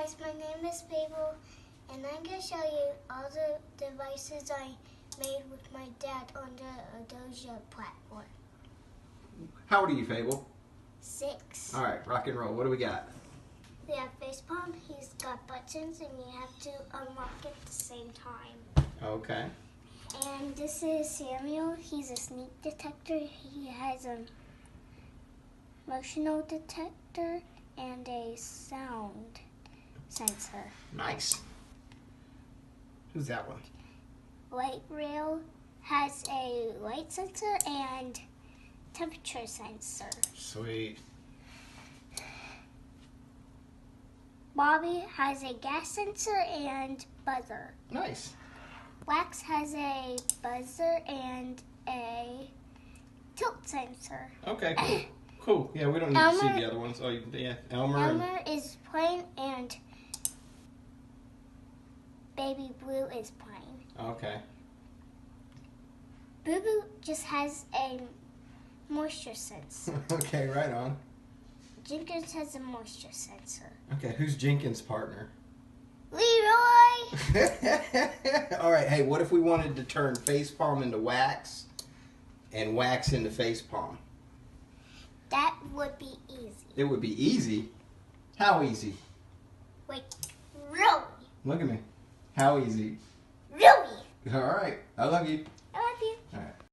guys, my name is Fable, and I'm going to show you all the devices I made with my dad on the Adosia platform. How old are you, Fable? 6. Alright, rock and roll. What do we got? We have facepalm, he's got buttons, and you have to unlock it at the same time. Okay. And this is Samuel, he's a sneak detector. He has a motional detector and a sound sensor. Nice. Who's that one? Light rail has a light sensor and temperature sensor. Sweet. Bobby has a gas sensor and buzzer. Nice. Wax has a buzzer and a tilt sensor. Okay, cool. Cool. Yeah, we don't need to see the other ones. Oh, yeah. Elmer is playing and Baby Blue is playing. Okay. Boo Boo just has a moisture sensor. Okay, right on. Jenkins has a moisture sensor. Okay, who's Jenkins' partner? Leroy! Alright, hey, what if we wanted to turn facepalm into wax and wax into facepalm? That would be easy. It would be easy? How easy? Like, really? Look at me. How easy? Really? Alright, I love you.